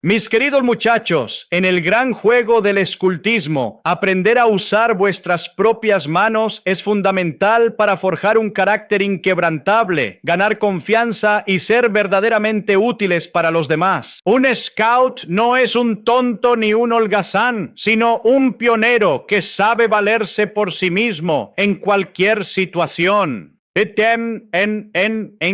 Mis queridos muchachos, en el gran juego del escultismo, aprender a usar vuestras propias manos es fundamental para forjar un carácter inquebrantable, ganar confianza y ser verdaderamente útiles para los demás. Un scout no es un tonto ni un holgazán, sino un pionero que sabe valerse por sí mismo en cualquier situación.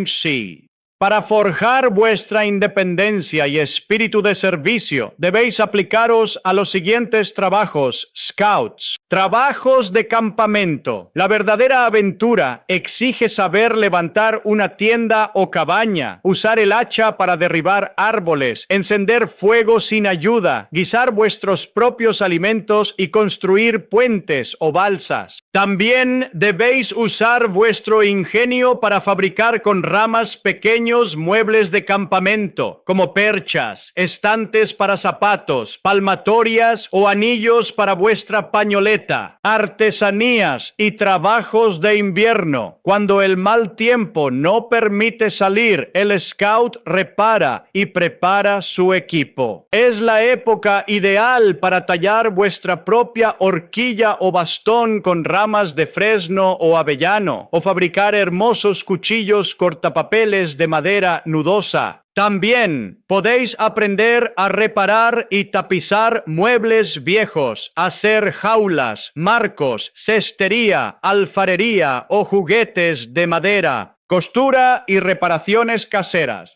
Sí. Para forjar vuestra independencia y espíritu de servicio, debéis aplicaros a los siguientes trabajos, scouts. Trabajos de campamento. La verdadera aventura exige saber levantar una tienda o cabaña, usar el hacha para derribar árboles, encender fuego sin ayuda, guisar vuestros propios alimentos y construir puentes o balsas. También debéis usar vuestro ingenio para fabricar con ramas pequeños muebles de campamento, como perchas, estantes para zapatos, palmatorias o anillos para vuestra pañoleta, artesanías y trabajos de invierno. Cuando el mal tiempo no permite salir, el scout repara y prepara su equipo. Es la época ideal para tallar vuestra propia horquilla o bastón con ramas de fresno o avellano, o fabricar hermosos cuchillos cortapapeles de madera nudosa. También podéis aprender a reparar y tapizar muebles viejos, hacer jaulas, marcos, cestería, alfarería o juguetes de madera, costura y reparaciones caseras.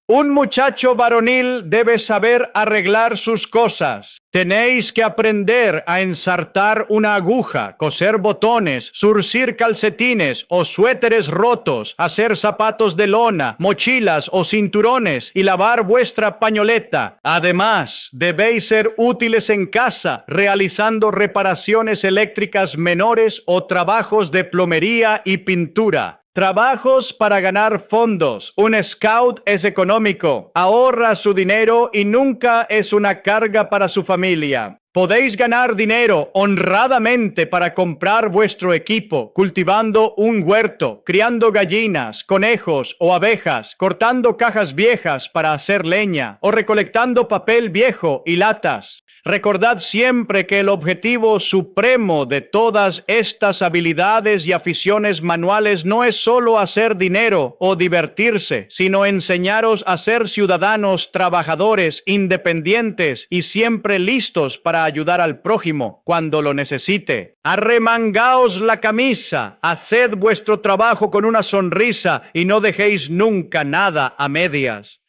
Un muchacho varonil debe saber arreglar sus cosas. Tenéis que aprender a ensartar una aguja, coser botones, zurcir calcetines o suéteres rotos, hacer zapatos de lona, mochilas o cinturones y lavar vuestra pañoleta. Además, debéis ser útiles en casa, realizando reparaciones eléctricas menores o trabajos de plomería y pintura. Trabajos para ganar fondos. Un scout es económico, ahorra su dinero y nunca es una carga para su familia. Podéis ganar dinero honradamente para comprar vuestro equipo, cultivando un huerto, criando gallinas, conejos o abejas, cortando cajas viejas para hacer leña o recolectando papel viejo y latas. Recordad siempre que el objetivo supremo de todas estas habilidades y aficiones manuales no es solo hacer dinero o divertirse, sino enseñaros a ser ciudadanos trabajadores, independientes y siempre listos para ayudar al prójimo cuando lo necesite. Arremangaos la camisa, haced vuestro trabajo con una sonrisa y no dejéis nunca nada a medias.